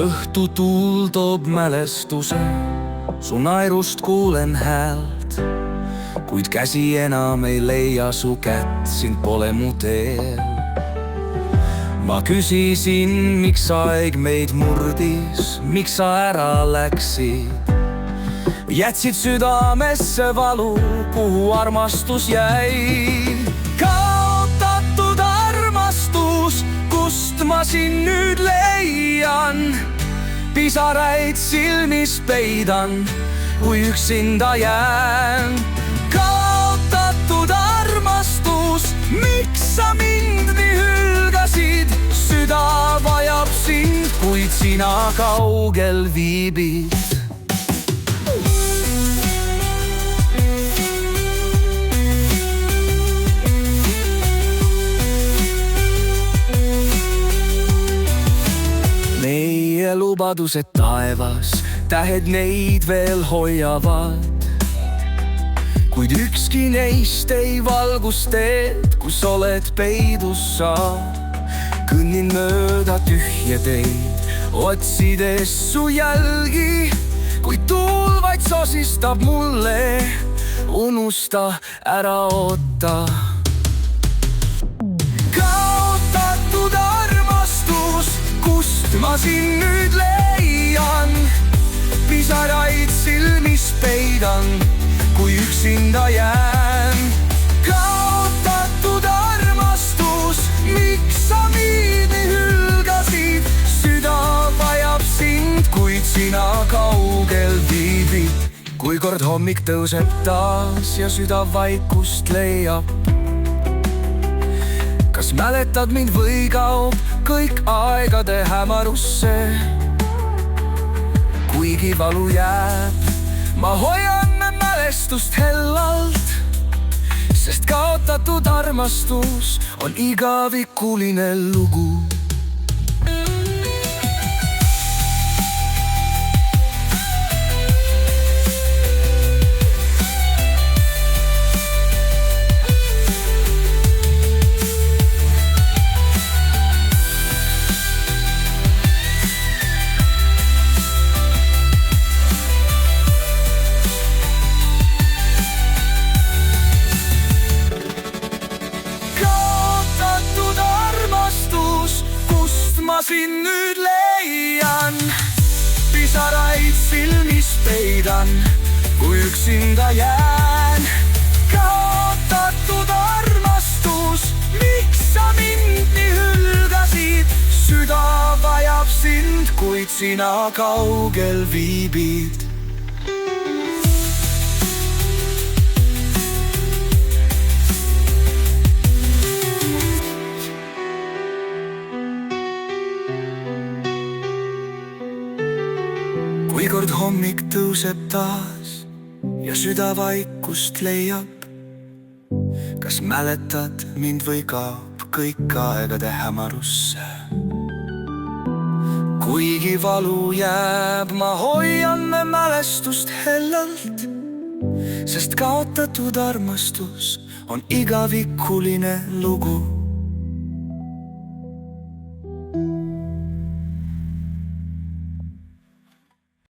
õhtutuul toob mälestuse, su naerust kuulen häält, kuid käsi enam ei leia su kätt, sind pole mu teel. Ma küsisin, miks aeg meid murdis, miks sa ära läksid, jätsid südamesse valu, kuhu armastus jäi. Kaotatud armastus, kust ma sind nüüd leian, pisaraid silmis peidan, kui üksinda jään. Kaotatud armastus, miks sa mind nii hülgasid, süda vajab sind, kuid sina kaugel viibid. Meie lubadused taevas, tähed neid veel hoiavad, kuid ükski neist ei valgus teed, kus oled peidus sa. Kõnnin mööda tühje teid, otsides su jälgi, kuid tuul vaid sosistab mulle, unusta, ära oota. Kaotatud armastus, kust ma sind nüüd leian, pisaraid silmis peidan, kui üksinda jään. Kaotatud armastus, miks sa mind nii hülgasid, süda vajab sind, kuid sina kaugel viibid. Kui kord hommik tõuseb taas ja süda vaikust leiab, kas mäletad mind või kaob kõik aegade hämarusse? Kuigi valu jääb, ma hoian mälestust hellalt, sest kaotatud armastus on igavikuline lugu. Ma sind nüüd leian, pisaraid silmis peidan, kui üksinda jään. Kaotatud armastus, miks sa mind nii hülgasid, süda vajab sind, kuid sina kaugel viibid. Kui kord hommik tõuseb taas ja süda vaikust leiab, kas mäletad mind või kaob kõik aegade hämarusse? Kuigi valu jääb, ma hoian mälestust hellalt, sest kaotatud armastus on igavikuline lugu.